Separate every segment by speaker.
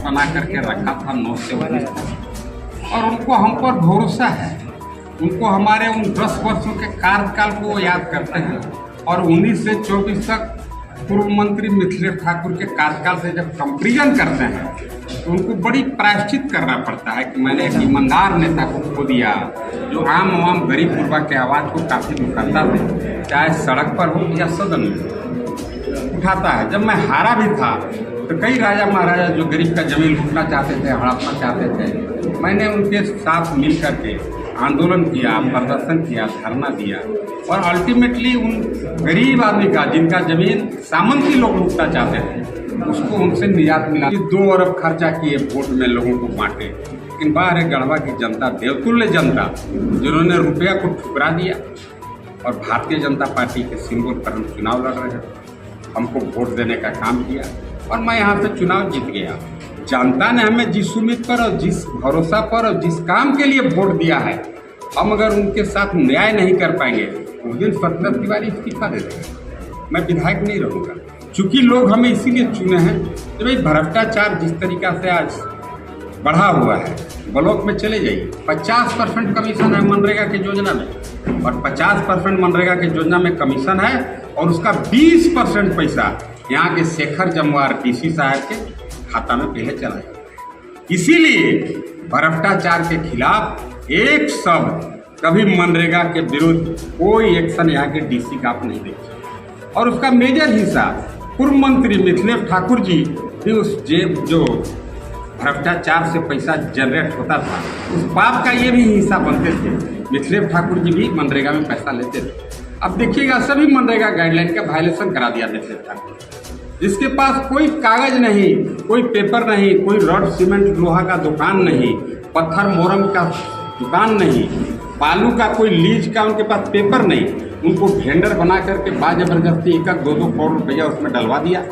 Speaker 1: बना करके रखा था 9 से 19 तक, और उनको हम पर भरोसा है। उनको हमारे उन 10 वर्षों के कार्यकाल को वो याद करते हैं, और 19 से 24 तक पूर्व मंत्री मिथिलेश ठाकुर के कार्यकाल से जब कंपेरिजन करते हैं तो उनको बड़ी प्रायश्चित करना पड़ता है कि मैंने एक ईमानदार नेता को खो दिया, जो आम गरीब गुरबा के आवाज़ को काफ़ी दुखता था, चाहे सड़क पर हो या सदन में उठाता है। जब मैं हारा भी था तो कई राजा महाराजा जो गरीब का जमीन लूटना चाहते थे, हड़पना चाहते थे, मैंने उनके साथ मिल करके आंदोलन किया, प्रदर्शन किया, धरना दिया, और अल्टीमेटली उन गरीब आदमी का जिनका जमीन सामंती लोग लूटना चाहते थे उसको उनसे निजात मिला। 2 अरब खर्चा किए वोट में लोगों को बांटे, लेकिन बाहर गढ़वा की जनता, देवतुल्य जनता, जिन्होंने रुपया को ठुकरा दिया, और भारतीय जनता पार्टी के सिंबल पर हम चुनाव लड़ रहे थे, हमको वोट देने का काम किया, और मैं यहाँ से चुनाव जीत गया। जनता ने हमें जिस उम्मीद पर और जिस भरोसा पर और जिस काम के लिए वोट दिया है, हम अगर उनके साथ न्याय नहीं कर पाएंगे उस दिन सत्यव्रत तिवारी इस्तीफा दे देंगे, मैं विधायक नहीं रहूँगा। चूँकि लोग हमें इसीलिए चुने हैं कि भाई भ्रष्टाचार जिस तरीक़ा से आज बढ़ा हुआ है, ब्लॉक में चले जाइए, 50% कमीशन है मनरेगा की योजना में, और 50% मनरेगा की योजना में कमीशन है, और उसका 20% पैसा यहाँ के शेखर जमवार डीसी साहब के खाता में पहले चला जाता है। इसीलिए भ्रष्टाचार के खिलाफ एक शब्द कभी मनरेगा के विरुद्ध कोई एक्शन यहाँ के डीसी का आप नहीं देखिए, और उसका मेजर हिस्सा पूर्व मंत्री मिथिलेश ठाकुर जी भी उस जेब जो भ्रष्टाचार से पैसा जनरेट होता था उस पाप का ये भी हिस्सा बनते थे। मिथिलेश ठाकुर जी भी मनरेगा में पैसा लेते थे। अब देखिएगा सभी मनरेगा गाइडलाइन का वायलेशन करा दिया मिथिलेश ठाकुर, जिसके पास कोई कागज नहीं, कोई पेपर नहीं, कोई रॉड सीमेंट लोहा का दुकान नहीं, पत्थर मोरम का दुकान नहीं, बालू का कोई लीज का उनके पास पेपर नहीं, उनको वेंडर बना करके बाजबरदस्ती 1-2 करोड़ रुपया उसमें डलवा दिया,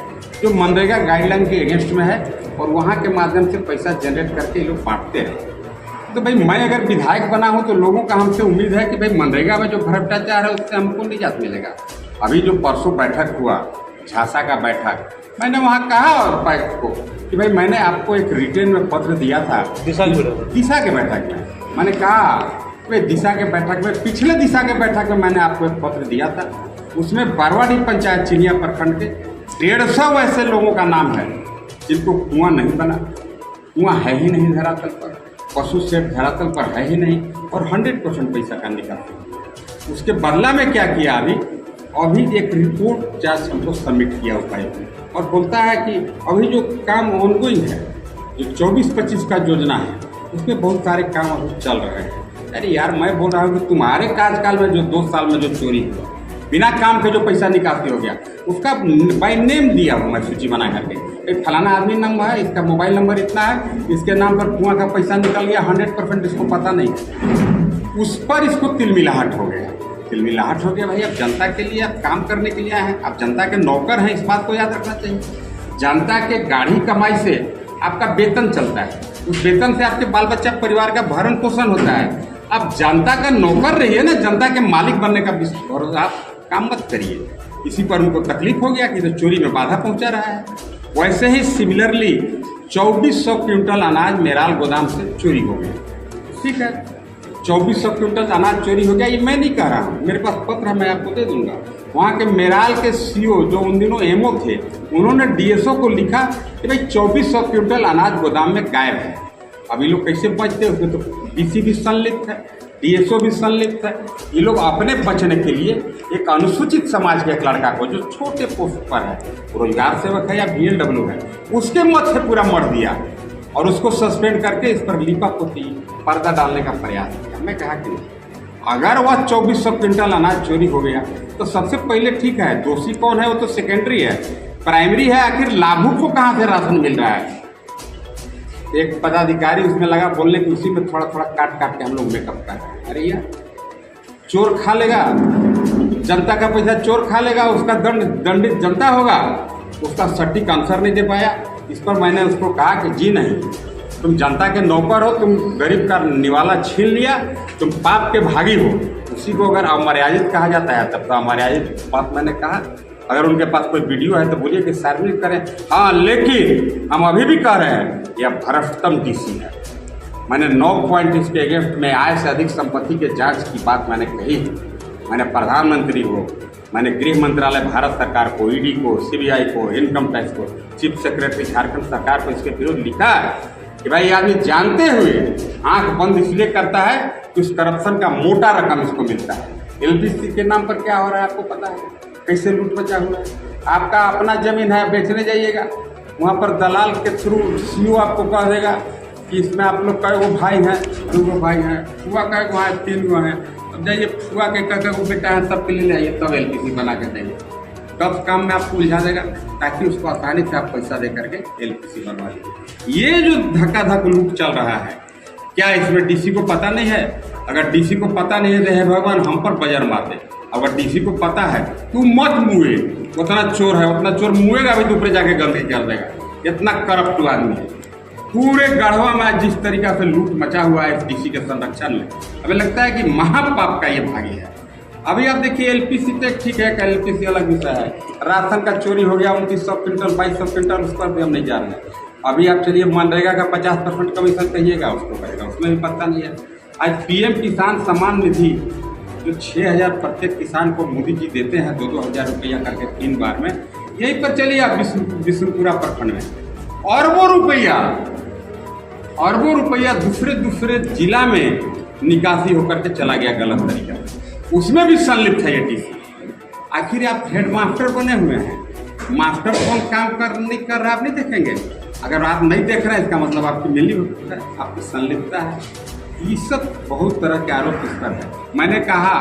Speaker 1: जो मनरेगा गाइडलाइन के अगेंस्ट में है, और वहाँ के माध्यम से पैसा जनरेट करके लोग बांटते रहे। तो भाई मैं अगर विधायक बना हूँ तो लोगों का हमसे उम्मीद है कि भाई मनरेगा में जो भ्रष्टाचार है उससे हमको निजात मिलेगा। अभी जो परसों बैठक हुआ, झांसा का बैठक, मैंने वहाँ कहा और उपायुक्त को कि भाई मैंने आपको एक रिटेन में पत्र दिया था दिशा के बैठक में, मैंने कहा भाई दिशा के बैठक में, पिछले दिशा के बैठक में मैंने आपको एक पत्र दिया था, उसमें बारवाडी पंचायत चिनिया प्रखंड के 150 ऐसे लोगों का नाम है जिनको कुआं नहीं बना, कुआं है ही नहीं धरातल पर, पशु शेड धरातल पर है ही नहीं, और 100% पैसा का निकाल। उसके बदला में क्या किया, अभी एक रिपोर्ट जज हमको सबमिट किया उपायुक्त ने, और बोलता है कि अभी जो काम ऑनगोइंग है, जो 24-25 का योजना है, उसमें बहुत सारे काम अभी चल रहे हैं। अरे यार, मैं बोल रहा हूँ कि तुम्हारे कार्यकाल में जो 2 साल में जो चोरी हुआ, बिना काम के जो पैसा निकासी हो गया, उसका बाय नेम दिया हूँ मैं सूची बना करके, एक फलाना आदमी नाम है, इसका मोबाइल नंबर इतना है, इसके नाम पर कुआं का पैसा निकल गया, 100% इसको पता नहीं है, उस पर इसको तिलमिलाहट हो गया। तिलमिलाहट हो गया भाई, अब जनता के लिए आप काम करने के लिए आए हैं, आप जनता के नौकर हैं, इस बात को याद रखना चाहिए। जनता के गाढ़ी कमाई से आपका वेतन चलता है, उस वेतन से आपके बाल बच्चा परिवार का भरण पोषण होता है। आप जनता का नौकर रहिए ना, जनता के मालिक बनने का भरोसा आप काम मत करिए। इसी पर उनको तकलीफ हो गया कि तो चोरी में बाधा पहुंचा रहा है। वैसे ही सिमिलरली 2400 क्विंटल अनाज मेराल गोदाम से चोरी हो गया। ठीक है, 2400 क्विंटल अनाज चोरी हो गया, ये मैं नहीं कह रहा हूँ, मेरे पास पत्र है, मैं आपको दे दूंगा। वहाँ के मेराल के सीओ जो उन दिनों एमओ थे, उन्होंने डीएसओ को लिखा कि भाई 2400 क्विंटल अनाज गोदाम में गायब है। अभी लोग कैसे बचते, उसमें तो डीसी भी संलिप्त है, डीएसओ भी संलिप्त है। ये लोग अपने बचने के लिए एक अनुसूचित समाज के एक लड़का को जो छोटे पोस्ट पर है, रोजगार सेवक है या BLW है, उसके मत से पूरा मर दिया और उसको सस्पेंड करके इस पर लीपापोती पर्दा डालने का प्रयास किया। मैं कहा कि नहीं, अगर वह 2400 क्विंटल अनाज चोरी हो गया तो सबसे पहले ठीक है, दोषी कौन है वो तो सेकेंडरी है, प्राइमरी है आखिर लाभुक को कहाँ से राशन मिल रहा है। एक पदाधिकारी उसमें लगा बोलने की, उसी में थोड़ा थोड़ा काट काट के हम लोग मेकअप कर रहे हैं। अरे यार, चोर खा लेगा, जनता का पैसा चोर खा लेगा, उसका दंडित जनता होगा, उसका सटीक आंसर नहीं दे पाया। इस पर मैंने उसको कहा कि जी नहीं, तुम जनता के नौकर हो, तुम गरीब का निवाला छीन लिया, तुम पाप के भागी हो। उसी को अगर अमर्यादित कहा जाता है तब तो अमर्यादित बात मैंने कहा। अगर उनके पास कोई वीडियो है तो बोलिए कि सार्वजनिक करें। हाँ, लेकिन हम अभी भी कह रहे हैं यह भ्रष्टतम डीसी है। मैंने 9 पॉइंट इसके अगेंस्ट में आय से अधिक संपत्ति के जांच की बात मैंने कही है। मैंने प्रधानमंत्री को, मैंने गृह मंत्रालय भारत सरकार को, ईडी को, सीबीआई को, इनकम टैक्स को, चीफ सेक्रेटरी झारखंड सरकार को इसके विरुद्ध लिखा है कि भाई आदमी जानते हुए आंख बंद इसलिए करता है कि उस करप्शन का मोटा रकम इसको मिलता है। एलपीसी के नाम पर क्या हो रहा है आपको पता है, कैसे लूट बचा हुआ है। आपका अपना जमीन है, बेचने जाइएगा, वहाँ पर दलाल के थ्रू सीओ आपको कह देगा कि इसमें आप लोग कई गो भाई हैं, 2 गो भाई हैं, फुआ कई गो हैं, 3 गो हैं, अब जाइए फुआ के कई गो बेटा है सबके ले आइए, तब एलपीसी बना के देंगे। तब काम में आपको उलझा देगा ताकि उसको आसानी से आप पैसा दे करके एलपीसी बनवा लीजिए। ये जो धक्का लूट चल रहा है, क्या इसमें डीसी को पता नहीं है? अगर डीसी को पता नहीं है तो हे भगवान हम पर बजर मार दे। अगर डीसी को पता है तू मत मुए, उतना चोर है, उतना चोर मुएगा भी तो ऊपर जाके गलती कर देगा। इतना करप्ट आदमी है। पूरे गढ़वा में जिस तरीका से लूट मचा हुआ है इस डीसी के संरक्षण में, हमें लगता है कि महापाप का ये भागी है। अभी आप देखिए एलपीसी तो ठीक है, एलपीसी अलग विषय है। राशन का चोरी हो गया 2900 क्विंटल 2200 क्विंटल, उस पर भी हम नहीं जा रहे हैं। अभी आप चलिए मनरेगा का 50% कमीशन कहिएगा, उसको करेगा, उसमें भी पता नहीं है। आज पीएम किसान सम्मान निधि जो 6000 प्रत्येक किसान को मोदी जी देते हैं, 2-2 हज़ार रुपया करके 3 बार में, यहीं पर चलिए आप बिशुनपुरा प्रखंड में अरबों रुपया दूसरे जिला में निकासी होकर के चला गया गलत तरीका, उसमें भी संलिप्त है ये डीसी। आखिर आप हेड मास्टर बने हुए हैं, मास्टर कौन काम नहीं कर रहा आप नहीं देखेंगे। अगर आप नहीं देख रहे हैं इसका मतलब आपकी मिली है, आपकी संलिप्तता है। ये सब बहुत तरह के आरोप इस पर है। मैंने कहा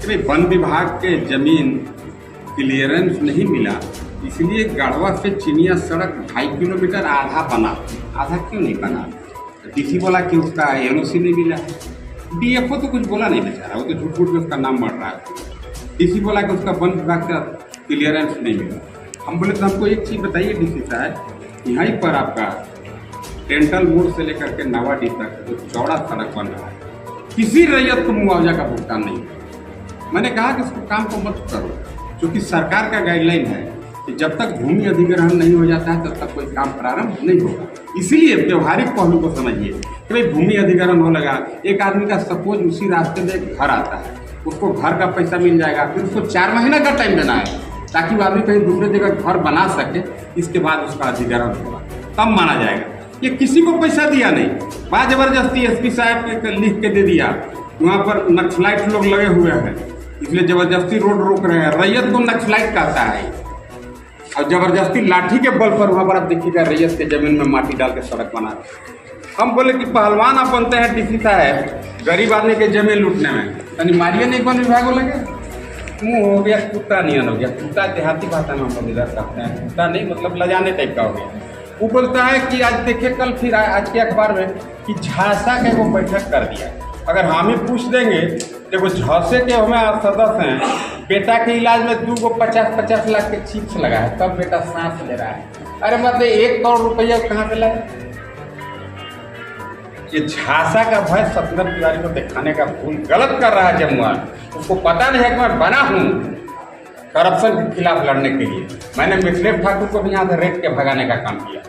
Speaker 1: कि भाई वन विभाग के जमीन क्लियरेंस नहीं मिला, इसलिए गढ़वा से चिनिया सड़क 2.5 किलोमीटर आधा बना। आधा क्यों नहीं बना? डीसी बोला कि उसका एनओसी नहीं मिला है। डीएफओ तो कुछ बोला नहीं बेचारा, वो तो झूठ मूठ के उसका नाम बढ़ रहा है। डीसी बोला कि उसका वन विभाग का क्लियरेंस नहीं मिला। हम बोले तो हमको एक चीज़ बताइए डीसी साहब, यहीं पर आपका डेंटल मोड़ से लेकर के नावाडी तक जो चौड़ा सड़क बन रहा है, किसी रैयत को मुआवजा का भुगतान नहीं है। मैंने कहा कि उसको काम को मत करो, क्योंकि सरकार का गाइडलाइन है कि जब तक भूमि अधिग्रहण नहीं हो जाता है तब तक कोई काम प्रारंभ नहीं होगा। इसीलिए व्यवहारिक पहलू को समझिए कि भाई भूमि अधिग्रहण हो लगा, एक आदमी का सपोज उसी रास्ते में एक घर आता है, उसको घर का पैसा मिल जाएगा, फिर उसको 4 महीना का टाइम देना है ताकि वो आदमी कहीं दूसरे जगह घर बना सके, इसके बाद उसका अधिग्रहण होगा, तब माना जाएगा। ये किसी को पैसा दिया नहीं, बात जबरदस्ती एसपी साहब के लिख के दे दिया, वहाँ पर नक्सलाइट लोग लगे हुए हैं इसलिए जबरदस्ती रोड रोक रहे हैं। रैयत को नक्सलाइट कहता है, और जबरदस्ती लाठी के बल पर वहाँ पर आप देखिएगा रैयत के जमीन में माटी डाल के सड़क बना रहे। हम बोले कि पहलवान आप बनते हैं डीसी साहब गरीब आदमी के जमीन लूटने में, यानी मारिए नहीं वन विभाग को लगे, मुँह हो गया कुत्ता नियन हो गया। कुत्ता देहाती भाषा में हम लोग इधर कहते हैं, कुत्ता नहीं मतलब लजाने टाइप का हो गया। वो बोलता है कि आज देखिए कल फिर आज के अखबार में कि झांसा के वो बैठक कर दिया। अगर हम ही पूछ देंगे देखो झांसे के हमें सदस्य हैं, बेटा के इलाज में 2 को 50-50 लाख के चिप्स लगा है, तब बेटा सांस ले रहा है। अरे मतलब 1 करोड़ रुपया कहाँ पे लगा? ये झांसा का भय सत्येंद्र तिवारी को दिखाने का भूल गलत कर रहा है जमुआन। उसको पता नहीं है कि मैं बना हूँ करप्शन के खिलाफ लड़ने के लिए। मैंने मिथिलेश ठाकुर को भी यहाँ से रेट के भगाने का काम किया,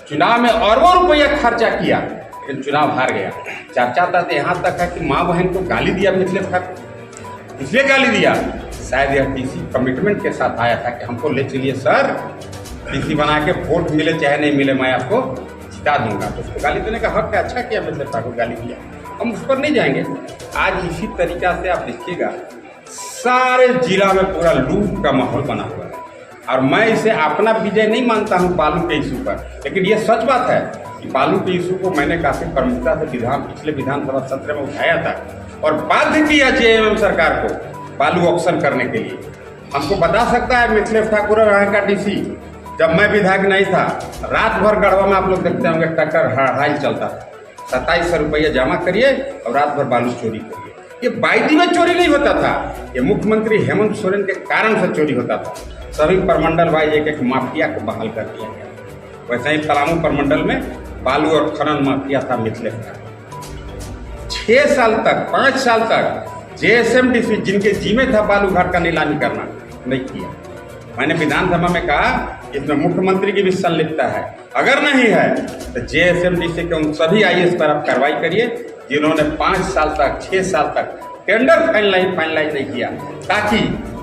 Speaker 1: चुनाव में अरबों रुपया खर्चा किया, लेकिन चुनाव हार गया। चर्चा तो यहाँ तक है कि माँ बहन को गाली दिया मिथिलेश ठाकुर, इसलिए गाली दिया शायद यह डीसी कमिटमेंट के साथ आया था कि हमको ले चलिए सर, डीसी बना के वोट मिले चाहे नहीं मिले मैं आपको जिता दूंगा। तो उसको गाली देने का हक है, अच्छा किया मिथिलेश ठाकुर गाली दिया, हम उस पर नहीं जाएंगे। आज इसी तरीका से आप देखिएगा सारे जिला में पूरा लूट का माहौल बना हुआ है। और मैं इसे अपना विजय नहीं मानता हूं बालू के इशू पर, लेकिन ये सच बात है कि बालू के इशू को मैंने काफ़ी प्रमुखता से पिछले विधानसभा सत्र में उठाया था और बाध्य किया जेएमएम सरकार को बालू ऑक्शन करने के लिए। हमको बता सकता है मिथिलेश ठाकुर यहाँ का डीसी, जब मैं विधायक नहीं था, रात भर गढ़वा में आप लोग देखते होंगे ट्रैक्टर हड़ाई चलता था, 2700 रुपया जमा करिए और रात भर बालू चोरी करिए। ये बाइटी में चोरी नहीं होता था, ये मुख्यमंत्री हेमंत सोरेन के कारण से चोरी होता था। सभी प्रमंडल वाइज एक माफिया को बहाल कर दिया गया। वैसे ही पलामू प्रमंडल में बालू और खनन माफिया था मिथिलेश ठाकुर। 6 साल तक 5 साल तक जेएसएमडीसी जिनके जिम्मे था बालू घाट का नीलामी करना, नहीं किया। मैंने विधानसभा में कहा इसमें मुख्यमंत्री की भी संलिप्तता है, अगर नहीं है तो JSMDC के उन सभी IAS पर आप कार्रवाई करिए जिन्होंने 5 साल तक 6 साल तक टेंडर फाइनलाइज नहीं किया, ताकि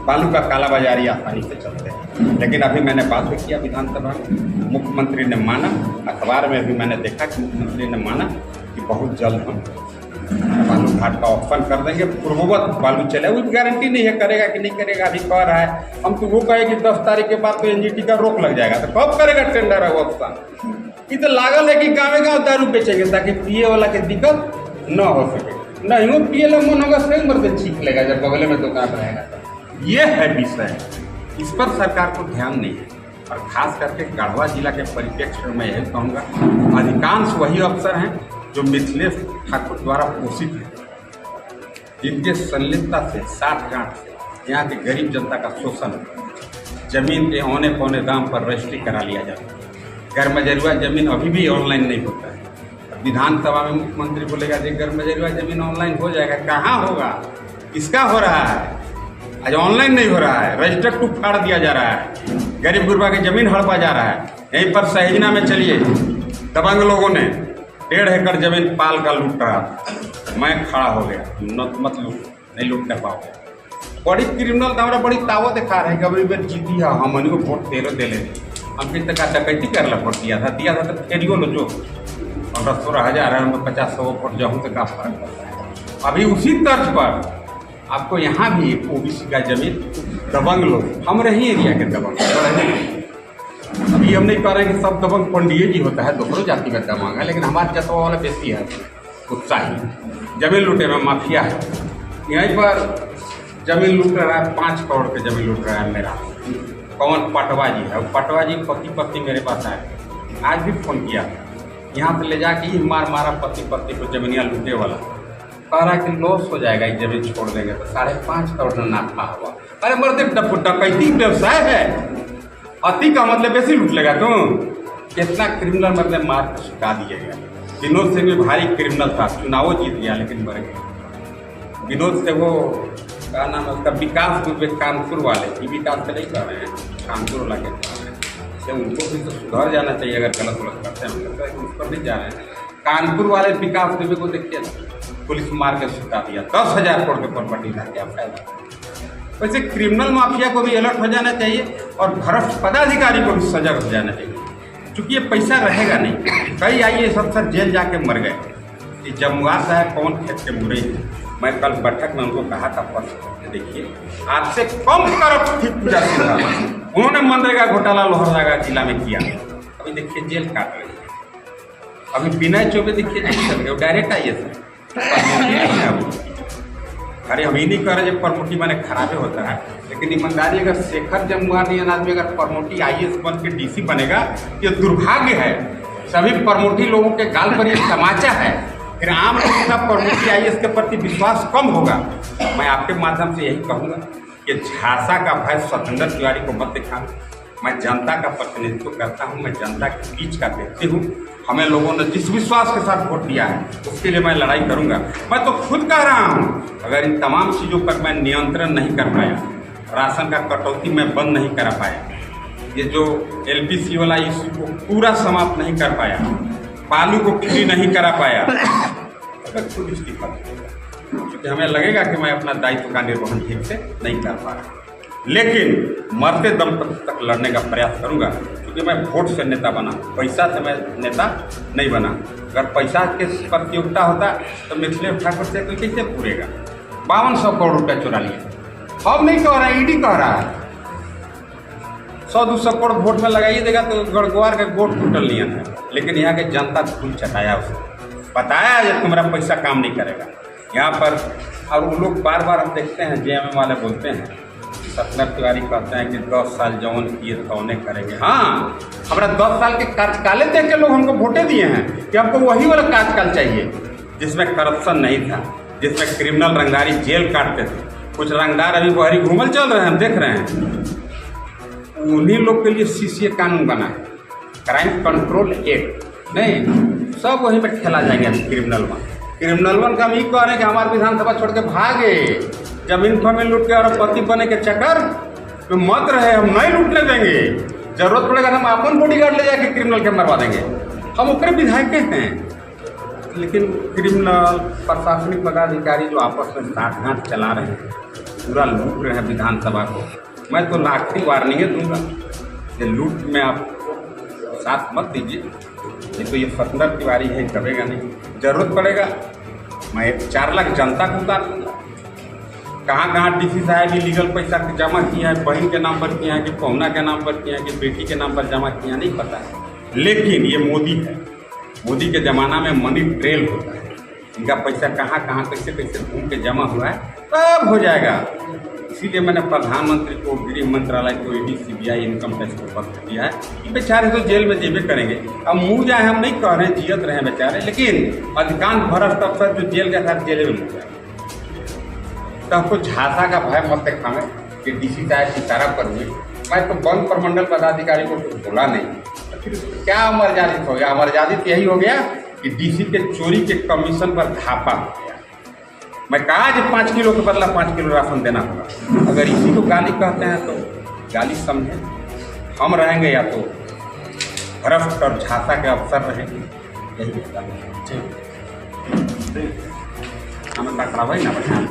Speaker 1: बालू का कालाबाजारी आसानी से चलते हैं। लेकिन अभी मैंने बात भी किया विधानसभा में, मुख्यमंत्री ने माना, अखबार में भी मैंने देखा कि मुख्यमंत्री ने माना कि बहुत जल्द हम बालू घाट का ओपन कर देंगे, पूर्ववत बालू चले। वो गारंटी नहीं है करेगा कि नहीं करेगा, अभी कह रहा है। हम तो वो कहे कि 10 तारीख के बाद तो NGT का रोक लग जाएगा, तो कब करेगा टेंडर है वो ऑप्शन? ये तो लागल है कि गाँव दारू बेचेंगे ताकि पिए वाला के दिक्कत न हो सके। नहीं वो पिए ला मन होगा स्वयं मर्द छींक लेगा जब बगल में दुकान रहेगा। ये है विषय, इस पर सरकार को ध्यान नहीं है। और खास करके गढ़वा जिला के परिप्रेक्ष्य में मैं यही कहूँगा, अधिकांश वही अफसर हैं जो मिथिलेश ठाकुर द्वारा पोषित हैं, जिनके संलिप्तता से साठ-गांठ से यहाँ के गरीब जनता का शोषण, जमीन के औने पौने दाम पर रजिस्ट्री करा लिया जाता है। गैर मजरूआ जमीन अभी भी ऑनलाइन नहीं होता है। विधानसभा में मुख्यमंत्री बोलेगा कि गैर मजरूआ जमीन ऑनलाइन हो जाएगा, कहाँ होगा? इसका हो रहा है, आज ऑनलाइन नहीं हो रहा है, रजिस्टर टू फाड़ दिया जा रहा है, गरीब गुरबा की जमीन हड़पा जा रहा है। यहीं पर सहेजना में चलिए, दबंग लोगों ने 1.5 एकड़ जमीन पाल का लूट रहा, मैं खड़ा हो गया, मत लूट, नहीं लूटने पाओगे। बड़ी क्रिमिनल हमारा बड़ी तावत दिखा रहे हैं कि अभी बार जीती है, हम को वोट 13 दे लेते, हम किस तक डकैती कर ला वोट दिया था तो फेरियो लो जो 15,000 है, 50-100 वोट जाऊँ तो का फर्क पड़ता है। अभी उसी तर्ज पर आपको यहाँ भी OBC का जमीन दबंग लोग, हम रही एरिया के दबंग, अभी हम नहीं कह रहे कि सब दबंग पंडिये जी होता है, दोनों जाति में दबंग है, लेकिन हमारे जतवा वाला बेसी है उत्साही, जमीन लूटे में माफिया है। यहीं पर जमीन लूट रहा है, 5 करोड़ के जमीन लूट रहा है मेरा कौन पटवा जी है। पटवा जी पति पत्नी मेरे पास आए, आज भी फोन किया, यहाँ से ले जाके ही मारा पति पत्नी को जमीनिया लूटे वाला, कह रहा है कि लॉस हो जाएगा, एक जमीन छोड़ देंगे तो 5.5 करोड़ में नाफा हुआ। अरे मर्द डकैती व्यवसाय है, अति का मतलब बेसी लूट लेगा तुम। कितना क्रिमिनल मतलब मार कर सुखा दिएगा। विनोद सिंह भी भारी क्रिमिनल था, चुनाव जीत गया लेकिन मर गया। विनोद से वो क्या नाम है उसका, विकास दुबे, कानपुर वाले, ये विकास से नहीं कर रहे हैं, कानपुर वाला के उनको भी तो सुधर जाना चाहिए। अगर गलत करते हैं उस पर नहीं जा रहे हैं। कानपुर वाले विकास दुबे को देखिए, पुलिस मार के सुखा दिया, 10,000 करोड़ के प्रॉपर्टी था, क्या फायदा। वैसे क्रिमिनल माफिया को भी अलर्ट हो जाना चाहिए और भ्रष्ट पदाधिकारी को भी सजग हो जाना चाहिए, क्योंकि ये पैसा रहेगा नहीं। कई IAS अफसर जेल जाके मर गए। कि जमुआ साहब कौन खेत के मुरई है, मैं कल बैठक में उनको कहा था, देखिए आपसे कम करप्ट थी पूजा सिन्हा, उन्होंने मनरेगा घोटाला लोहरदगा जिला में किया, अभी देखिए जेल काट रही है। अभी विनय चौबे देखिए जेल चल गए, डायरेक्ट IAS है। अरे हम ही नहीं कह रहे प्रमोटी मैंने खराबे होता है, लेकिन ईमानदारी अगर शेखर जमुआर नहीं आदमी अगर प्रमोटी IAS बन के DC बनेगा, ये दुर्भाग्य है। सभी प्रमोटी लोगों के गाल पर ये तमाचा है, फिर आम लोगों का प्रमोटी IAS के प्रति विश्वास कम होगा। मैं आपके माध्यम से यही कहूँगा कि झांसा का भय स्वतंत्र तिवारी को मत दिखाना। मैं जनता का प्रतिनिधित्व करता हूँ, मैं जनता के बीच का व्यक्ति हूँ। हमें लोगों ने जिस विश्वास के साथ वोट दिया है उसके लिए मैं लड़ाई करूँगा। मैं तो खुद कह रहा हूँ, अगर इन तमाम चीज़ों पर मैं नियंत्रण नहीं कर पाया, राशन का कटौती मैं बंद नहीं कर पाया, ये जो LPC वाला इशू को पूरा समाप्त नहीं कर पाया, बालू को फ्री नहीं करा पाया, अगर खुद इस्तीफा दूंगा, क्योंकि हमें लगेगा कि मैं अपना दायित्व का निर्वहन ठीक से नहीं कर पा रहा। लेकिन मरते दम तक लड़ने का प्रयास करूंगा, क्योंकि मैं वोट से नेता बना, पैसा से मैं नेता नहीं बना। अगर पैसा के प्रतियोगिता होता तो मिथिलेश ठाकुर से कोई कैसे पूरेगा। 5200 करोड़ रुपया चुरा लिया। हम नहीं कह रहा है, ED कह रहा है। 100-200 करोड़ वोट में लगाइए देगा तो गड़गवार का वोट टूटल नहीं है, लेकिन यहाँ के जनता धूल चटाया, उसको बताया जब तुम्हारा पैसा काम नहीं करेगा यहाँ पर। और वो लोग बार बार हम देखते हैं, JMM वाले बोलते हैं, सत्येंद्र तिवारी कहते हैं कि 10 साल जौन किए तौने करेंगे। हाँ, हमारा 10 साल के कार्यकाल देख के लोग हमको वोटें दिए हैं कि हमको वही वाला कार्यकाल चाहिए जिसमें करप्शन नहीं था, जिसमें क्रिमिनल रंगदारी जेल काटते थे। कुछ रंगदार अभी बहरी घूमल चल रहे हैं, हम देख रहे हैं। उन्हीं लोग के लिए CCA कानून बना है, क्राइम कंट्रोल एक्ट। नहीं, सब वहीं पर खेला जाएंगे क्रिमिनल में। क्रिमिनल वन का हम ये कह रहे हैं कि हमारे विधानसभा छोड़ के भागे, जमीन फमीन लूट के और पति बने के चक्कर तो मत रहे, हम नहीं लूटने देंगे। जरूरत पड़ेगा हम अपन बॉडीगार्ड ले जाके क्रिमिनल के मरवा देंगे। हम ओकरे विधायक हैं। लेकिन क्रिमिनल प्रशासनिक पदाधिकारी जो आपस में साठगांठ चला रहे हैं, पूरा लूट रहे हैं विधानसभा को, मैं तो लाठी वार्निंग दूंगा कि लूट में आप साथ मत दीजिए। ये तो ये सतंदर तिवारी है, दबेगा नहीं। जरूरत पड़ेगा मैं 4 लाख जनता को उतार दूंगा। कहाँ डीसी साहब लीगल पैसा जमा किया है, बहन के नाम पर किया है कि पहुना के नाम पर किया है कि बेटी के नाम पर जमा किया, नहीं पता है। लेकिन ये मोदी है, मोदी के ज़माना में मनी ट्रेल होता है। इनका पैसा कहाँ कैसे घूम के जमा हुआ है, तब हो जाएगा। इसीलिए मैंने प्रधानमंत्री को, गृह मंत्रालय को, ईडी, सीबीआई, इनकम टैक्स को पत्र दिया है कि बेचारे तो जेल में जेबे करेंगे। अब मुँह जाए हम नहीं कह रहे हैं, जियत रहे बेचारे, लेकिन अधिकांश भ्रष्ट अफसर जो जेल के साथ जेल में मुँह जाए। तो आपको झांसा का भय मत दिखावे कि डीसी साहब की तरह पर हुई। मैं तो वन प्रमंडल पदाधिकारी को कुछ बोला नहीं, तो फिर क्या अमरजादित हो गया? अमरजादित यही हो गया कि डीसी के चोरी के कमीशन पर धापा हो गया। मैं कहा कि 5 किलो के बदला 5 किलो राशन देना होगा। अगर इसी को गाली कहते हैं तो गाली समझे। हम रहेंगे या तो भ्रष्ट और झांसा के अफसर रहेंगे, यही हमें टकरावा ही ना बचा।